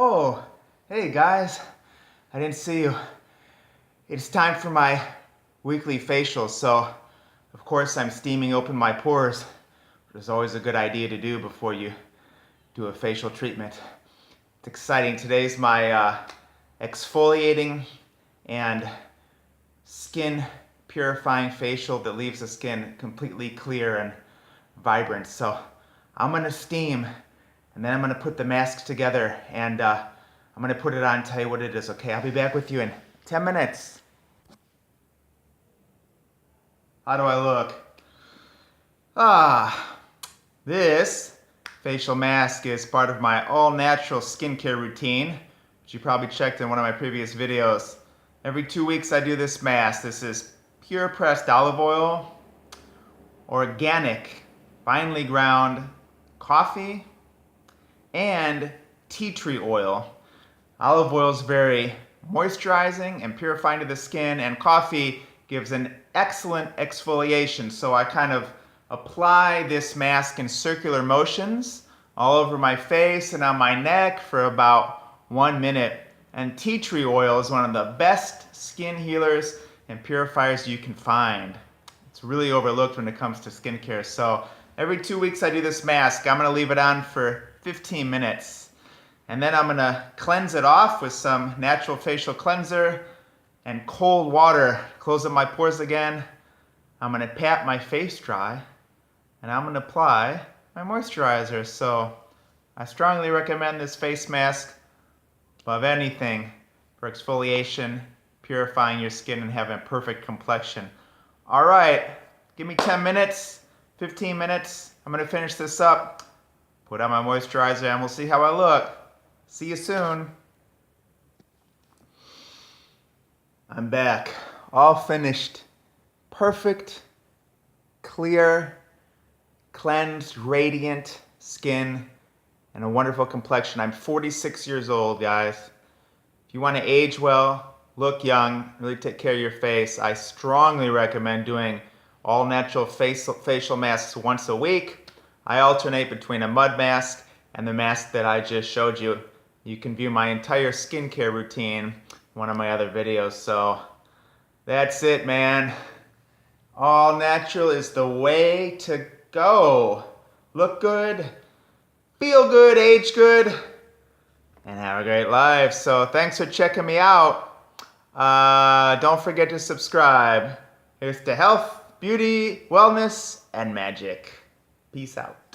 Oh, hey guys, I didn't see you. It's time for my weekly facial, so of course I'm steaming open my pores, which is always a good idea to do before you do a facial treatment. It's exciting. Today's my exfoliating and skin purifying facial that leaves the skin completely clear and vibrant. So I'm gonna steam and then I'm gonna put the mask together and I'm gonna put it on and tell you what it is, okay? I'll be back with you in 10 minutes. How do I look? This facial mask is part of my all-natural skincare routine, which you probably checked in one of my previous videos. Every 2 weeks I do this mask. This is pure pressed olive oil, organic, finely ground coffee, and tea tree oil. Olive oil is very moisturizing and purifying to the skin, and coffee gives an excellent exfoliation. So I kind of apply this mask in circular motions all over my face and on my neck for about 1 minute. And tea tree oil is one of the best skin healers and purifiers you can find. It's really overlooked when it comes to skincare. So every 2 weeks I do this mask. I'm gonna leave it on for 15 minutes. And then I'm gonna cleanse it off with some natural facial cleanser and cold water. Close up my pores again. I'm gonna pat my face dry and I'm gonna apply my moisturizer. So I strongly recommend this face mask above anything for exfoliation, purifying your skin, and having a perfect complexion. All right, give me 10 minutes, 15 minutes. I'm gonna finish this up, put on my moisturizer, and we'll see how I look. See you soon. I'm back, all finished. Perfect, clear, cleansed, radiant skin, and a wonderful complexion. I'm 46 years old, guys. If you want to age well, look young, really take care of your face, I strongly recommend doing all natural facial masks once a week. I alternate between a mud mask and the mask that I just showed you. You can view my entire skincare routine in one of my other videos. So that's it, man. All natural is the way to go. Look good, feel good, age good, and have a great life. So thanks for checking me out. Don't forget to subscribe. Here's to health, beauty, wellness, and magic. Peace out.